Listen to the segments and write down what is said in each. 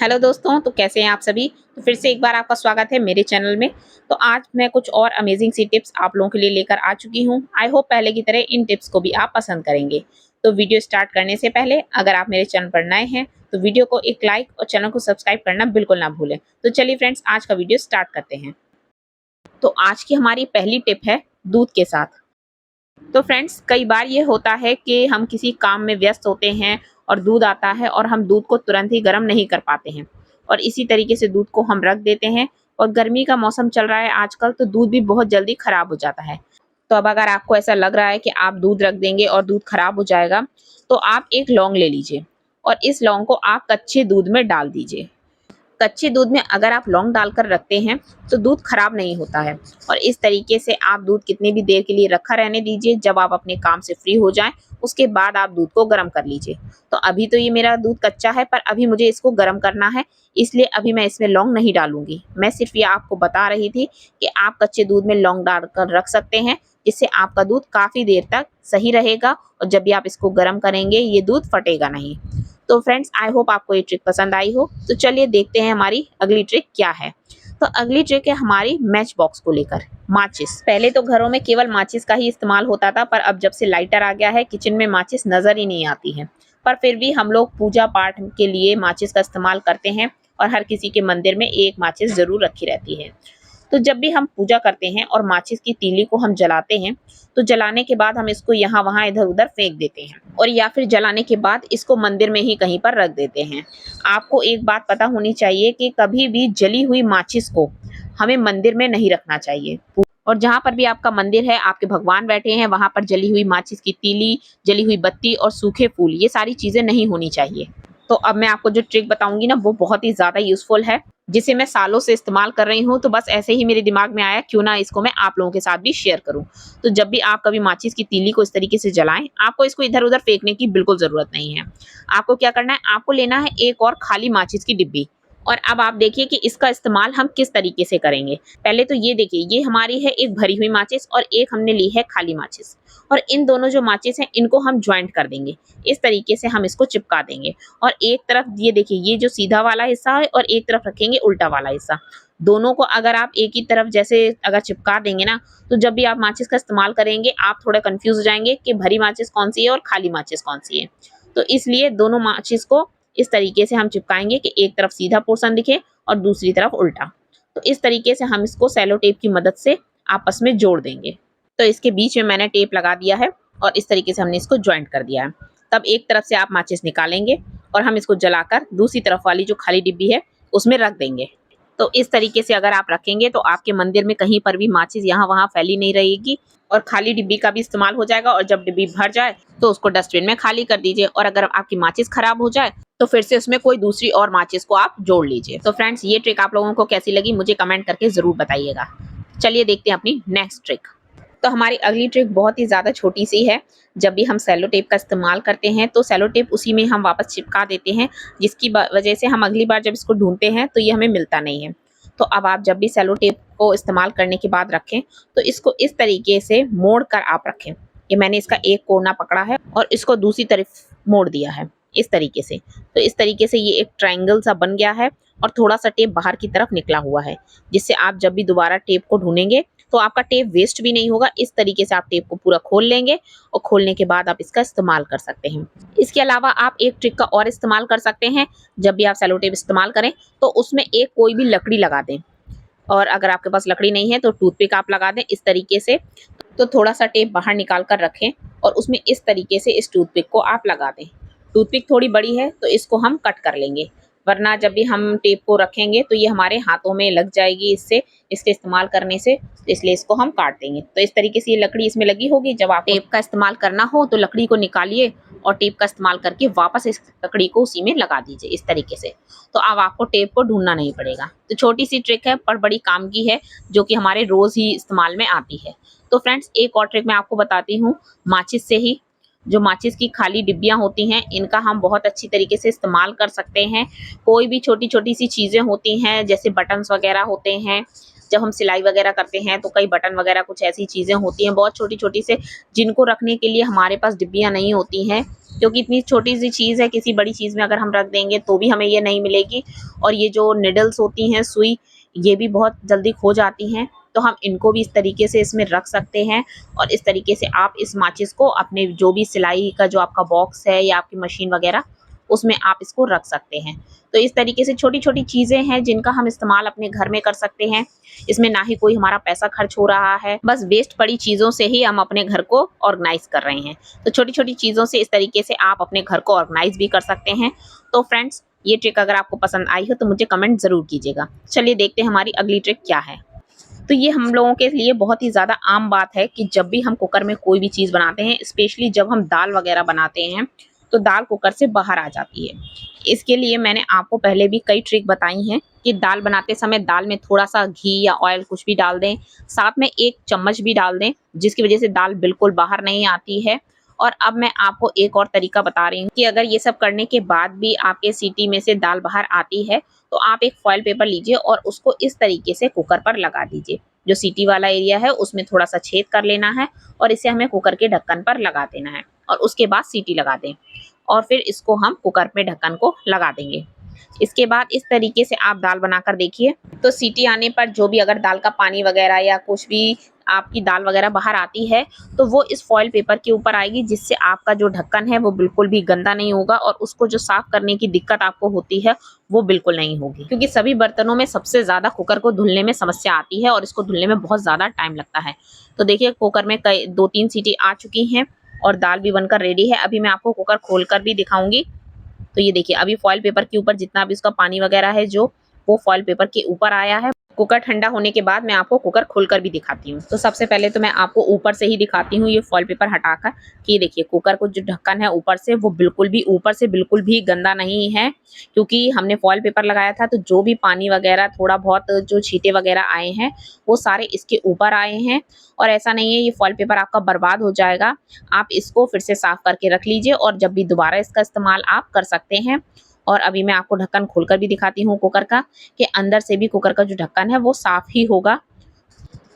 Hello दोस्तों, तो कैसे हैं आप सभी। तो फिर से एक बार आपका स्वागत है मेरे चैनल में। तो आज मैं कुछ और अमेजिंग सी टिप्स आप लोगों के लिए लेकर आ चुकी हूं। आई होप पहले की तरह इन टिप्स को भी आप पसंद करेंगे। तो वीडियो स्टार्ट करने से पहले अगर आप मेरे चैनल पर नए हैं तो वीडियो को एक लाइक और चैनल को सब्सक्राइब करना बिल्कुल ना भूलें। तो चलिए फ्रेंड्स, आज का वीडियो स्टार्ट करते हैं। तो आज की हमारी पहली टिप है दूध के साथ। तो फ्रेंड्स, कई बार ये होता है कि हम किसी काम में व्यस्त होते हैं और दूध आता है और हम दूध को तुरंत ही गर्म नहीं कर पाते हैं और इसी तरीके से दूध को हम रख देते हैं। और गर्मी का मौसम चल रहा है आजकल, तो दूध भी बहुत जल्दी खराब हो जाता है। तो अब अगर आपको ऐसा लग रहा है कि आप दूध रख देंगे और दूध खराब हो जाएगा, तो आप एक लौंग ले लीजिए और इस लौंग को आप कच्चे दूध में डाल दीजिए। कच्चे दूध में अगर आप लौंग डालकर रखते हैं तो दूध खराब नहीं होता है। और इस तरीके से आप दूध कितनी भी देर के लिए रखा रहने दीजिए। जब आप अपने काम से फ्री हो जाएं उसके बाद आप दूध को गर्म कर लीजिए। तो अभी तो ये मेरा दूध कच्चा है, पर अभी मुझे इसको गर्म करना है, इसलिए अभी मैं इसमें लौंग नहीं डालूंगी। मैं सिर्फ ये आपको बता रही थी कि आप कच्चे दूध में लौंग डालकर रख सकते हैं, जिससे आपका दूध काफी देर तक सही रहेगा और जब भी आप इसको गर्म करेंगे ये दूध फटेगा नहीं। तो फ्रेंड्स, आई होप आपको ये ट्रिक पसंद आई हो। तो चलिए देखते हैं हमारी अगली ट्रिक क्या है। तो अगली ट्रिक है हमारी मैच बॉक्स को लेकर। माचिस, पहले तो घरों में केवल माचिस का ही इस्तेमाल होता था, पर अब जब से लाइटर आ गया है किचन में माचिस नजर ही नहीं आती है। पर फिर भी हम लोग पूजा पाठ के लिए माचिस का इस्तेमाल करते हैं और हर किसी के मंदिर में एक माचिस जरूर रखी रहती है। तो जब भी हम पूजा करते हैं और माचिस की तीली को हम जलाते हैं, तो जलाने के बाद हम इसको यहाँ वहाँ इधर उधर फेंक देते हैं और या फिर जलाने के बाद इसको मंदिर में ही कहीं पर रख देते हैं। आपको एक बात पता होनी चाहिए कि कभी भी जली हुई माचिस को हमें मंदिर में नहीं रखना चाहिए। और जहाँ पर भी आपका मंदिर है, आपके भगवान बैठे हैं, वहां पर जली हुई माचिस की तीली, जली हुई बत्ती और सूखे फूल, ये सारी चीजें नहीं होनी चाहिए। तो अब मैं आपको जो ट्रिक बताऊंगी ना, वो बहुत ही ज्यादा यूजफुल है, जिसे मैं सालों से इस्तेमाल कर रही हूँ। तो बस ऐसे ही मेरे दिमाग में आया क्यों ना इसको मैं आप लोगों के साथ भी शेयर करूँ। तो जब भी आप कभी माचिस की तीली को इस तरीके से जलाएं, आपको इसको इधर उधर फेंकने की बिल्कुल जरूरत नहीं है। आपको क्या करना है, आपको लेना है एक और खाली माचिस की डिब्बी। और अब आप देखिए कि इसका इस्तेमाल हम किस तरीके से करेंगे। पहले तो ये देखिए, ये हमारी है एक भरी हुई माचिस और एक हमने ली है खाली माचिस। और इन दोनों जो माचिस हैं इनको हम ज्वाइंट कर देंगे। इस तरीके से हम इसको चिपका देंगे और एक तरफ ये देखिए, ये जो सीधा वाला हिस्सा है और एक तरफ रखेंगे उल्टा वाला हिस्सा। दोनों को अगर आप एक ही तरफ जैसे अगर चिपका देंगे ना, तो जब भी आप माचिस का इस्तेमाल करेंगे आप थोड़ा कंफ्यूज हो जाएंगे कि भरी माचिस कौन सी है और खाली माचिस कौन सी है। तो इसलिए दोनों माचिस को इस तरीके से हम चिपकाएंगे कि एक तरफ सीधा पोर्शन दिखे और दूसरी तरफ उल्टा। तो इस तरीके से हम इसको सेलो टेप की मदद से आपस में जोड़ देंगे। तो इसके बीच में मैंने टेप लगा दिया है और इस तरीके से हमने इसको ज्वाइंट कर दिया है। तब एक तरफ से आप माचिस निकालेंगे और हम इसको जलाकर दूसरी तरफ वाली जो खाली डिब्बी है उसमें रख देंगे। तो इस तरीके से अगर आप रखेंगे तो आपके मंदिर में कहीं पर भी माचिस यहाँ वहाँ फैली नहीं रहेगी और खाली डिब्बी का भी इस्तेमाल हो जाएगा। और जब डिब्बी भर जाए तो उसको डस्टबिन में खाली कर दीजिए और अगर आपकी माचिस खराब हो जाए तो फिर से उसमें कोई दूसरी और माचिस को आप जोड़ लीजिए। तो फ्रेंड्स, ये ट्रिक आप लोगों को कैसी लगी मुझे कमेंट करके जरूर बताइएगा। चलिए देखते हैं अपनी नेक्स्ट ट्रिक। तो हमारी अगली ट्रिक बहुत ही ज़्यादा छोटी सी है। जब भी हम सेलो टेप का इस्तेमाल करते हैं तो सेलो टेप उसी में हम वापस चिपका देते हैं, जिसकी वजह से हम अगली बार जब इसको ढूंढते हैं तो ये हमें मिलता नहीं है। तो अब आप जब भी सेलो टेप को इस्तेमाल करने के बाद रखें तो इसको इस तरीके से मोड़ कर आप रखें। ये मैंने इसका एक कोना पकड़ा है और इसको दूसरी तरफ मोड़ दिया है इस तरीके से। तो इस तरीके से ये एक ट्रायंगल सा बन गया है और थोड़ा सा टेप बाहर की तरफ निकला हुआ है, जिससे आप जब भी दोबारा टेप को ढूंढेंगे तो आपका टेप वेस्ट भी नहीं होगा। इस तरीके से आप टेप को पूरा खोल लेंगे और खोलने के बाद आप इसका इस्तेमाल कर सकते हैं। इसके अलावा आप एक ट्रिक का और इस्तेमाल कर सकते हैं। जब भी आप सेलो टेप इस्तेमाल करें तो उसमें एक कोई भी लकड़ी लगा दें, और अगर आपके पास लकड़ी नहीं है तो टूथपिक आप लगा दें इस तरीके से। तो थोड़ा सा टेप बाहर निकाल कर रखें और उसमें इस तरीके से इस टूथपिक को आप लगा दें। टूथपिक थोड़ी बड़ी है तो इसको हम कट कर लेंगे, वरना जब भी हम टेप को रखेंगे तो ये हमारे हाथों में लग जाएगी इसके इस्तेमाल करने से, इसलिए इसको हम काट देंगे। तो इस तरीके से ये लकड़ी इसमें लगी होगी। जब आप टेप का इस्तेमाल करना हो तो लकड़ी को निकालिए और टेप का इस्तेमाल करके वापस इस लकड़ी को उसी में लगा दीजिए इस तरीके से। तो अब आपको टेप को ढूंढना नहीं पड़ेगा। तो छोटी सी ट्रिक है पर बड़ी काम की है, जो कि हमारे रोज ही इस्तेमाल में आती है। तो फ्रेंड्स, एक और ट्रिक मैं आपको बताती हूँ। माचिस से ही जो माचिस की खाली डिब्बियां होती हैं, इनका हम बहुत अच्छी तरीके से इस्तेमाल कर सकते हैं। कोई भी छोटी छोटी सी चीजें होती हैं, जैसे बटन्स वगैरह होते हैं, जब हम सिलाई वगैरह करते हैं तो कई बटन वगैरह कुछ ऐसी चीज़ें होती हैं बहुत छोटी-छोटी से, जिनको रखने के लिए हमारे पास डिब्बियाँ नहीं होती हैं, क्योंकि इतनी छोटी-सी चीज़ है, किसी बड़ी चीज़ में अगर हम रख देंगे तो भी हमें ये नहीं मिलेगी। और ये जो नीडल्स होती हैं, सुई, ये भी बहुत जल्दी खो जाती हैं, तो हम इनको भी इस तरीके से इसमें रख सकते हैं। और इस तरीके से आप इस माचिस को अपने जो भी सिलाई का जो आपका बॉक्स है या आपकी मशीन वगैरह, उसमें आप इसको रख सकते हैं। तो इस तरीके से छोटी-छोटी चीज़ें हैं जिनका हम इस्तेमाल अपने घर में कर सकते हैं। इसमें ना ही कोई हमारा पैसा खर्च हो रहा है, बस वेस्ट पड़ी चीज़ों से ही हम अपने घर को ऑर्गेनाइज़ कर रहे हैं। तो छोटी-छोटी चीज़ों से इस तरीके से आप अपने घर को ऑर्गेनाइज़ भी कर सकते हैं। तो फ्रेंड्स, ये ट्रिक अगर आपको पसंद आई हो तो मुझे कमेंट ज़रूर कीजिएगा। चलिए देखते हैं हमारी अगली ट्रिक क्या है। तो ये हम लोगों के लिए बहुत ही ज़्यादा आम बात है कि जब भी हम कुकर में कोई भी चीज़ बनाते हैं, स्पेशली जब हम दाल वगैरह बनाते हैं, तो दाल कुकर से बाहर आ जाती है। इसके लिए मैंने आपको पहले भी कई ट्रिक बताई हैं कि दाल बनाते समय दाल में थोड़ा-सा घी या ऑयल कुछ भी डाल दें, साथ में 1 चम्मच भी डाल दें, जिसकी वज़ह से दाल बिल्कुल बाहर नहीं आती है। और अब मैं आपको एक और तरीका बता रही हूँ कि अगर ये सब करने के बाद भी आपके सीटी में से दाल बाहर आती है, तो आप एक फॉइल पेपर लीजिए और उसको इस तरीके से कुकर पर लगा दीजिए। जो सीटी वाला एरिया है उसमें थोड़ा-सा छेद कर लेना है और इसे हमें कुकर के ढक्कन पर लगा देना है और उसके बाद सीटी लगा दें और फिर इसको हम कुकर में ढक्कन को लगा देंगे। इसके बाद इस तरीके से आप दाल बनाकर देखिए, तो सीटी आने पर जो भी अगर दाल का पानी वगैरह या कुछ भी आपकी दाल वगैरह बाहर आती है, तो वो इस फॉइल पेपर के ऊपर आएगी, जिससे आपका जो ढक्कन है वो बिल्कुल भी गंदा नहीं होगा और उसको जो साफ करने की दिक्कत आपको होती है, वो बिल्कुल नहीं होगी। क्योंकि सभी बर्तनों में सबसे ज़्यादा कुकर को धुलने में समस्या आती है और इसको धुलने में बहुत ज़्यादा टाइम लगता है। तो देखिए कुकर में कई 2-3 सीटी आ चुकी हैं और दाल भी बनकर रेडी है। अभी मैं आपको कुकर खोलकर भी दिखाऊँगी। तो ये देखिए अभी फॉइल पेपर के ऊपर जितना भी उसका पानी वगैरह है जो, वो फॉइल पेपर के ऊपर आया है। कुकर ठंडा होने के बाद मैं आपको कुकर खोलकर भी दिखाती हूँ। तो सबसे पहले तो मैं आपको ऊपर से ही दिखाती हूँ ये फॉइल पेपर हटाकर कि ये देखिए कुकर को जो ढक्कन है ऊपर से, वो बिल्कुल भी ऊपर से बिल्कुल भी गंदा नहीं है, क्योंकि हमने फॉइल पेपर लगाया था। तो जो भी पानी वगैरह थोड़ा बहुत जो छींटे वगैरह आए हैं, वो सारे इसके ऊपर आए हैं। और ऐसा नहीं है ये फॉइल पेपर आपका बर्बाद हो जाएगा। आप इसको फिर से साफ करके रख लीजिए और जब भी दोबारा इसका इस्तेमाल आप कर सकते हैं। और अभी मैं आपको ढक्कन खोलकर भी दिखाती हूँ कुकर का, कि अंदर से भी कुकर का जो ढक्कन है वो साफ ही होगा।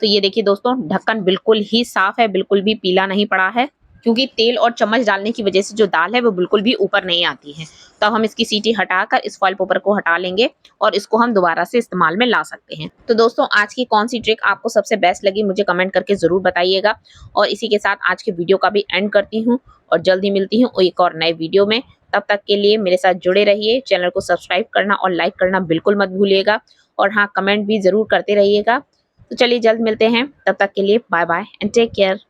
तो ये देखिए दोस्तों, ढक्कन बिल्कुल ही साफ है, बिल्कुल भी पीला नहीं पड़ा है, क्योंकि तेल और चम्मच डालने की वजह से जो दाल है वो बिल्कुल भी ऊपर नहीं आती है। तो अब हम इसकी सीटी हटाकर इस फॉइल पेपर को हटा लेंगे और इसको हम दोबारा से इस्तेमाल में ला सकते हैं। तो दोस्तों, आज की कौन सी ट्रिक आपको सबसे बेस्ट लगी मुझे कमेंट करके ज़रूर बताइएगा। और इसी के साथ आज के वीडियो का भी एंड करती हूँ और जल्द ही मिलती हूँ एक और नए वीडियो में। तब तक के लिए मेरे साथ जुड़े रहिए, चैनल को सब्सक्राइब करना और लाइक करना बिल्कुल मत भूलिएगा और हाँ, कमेंट भी ज़रूर करते रहिएगा। तो चलिए जल्द मिलते हैं, तब तक के लिए bye bye and take care.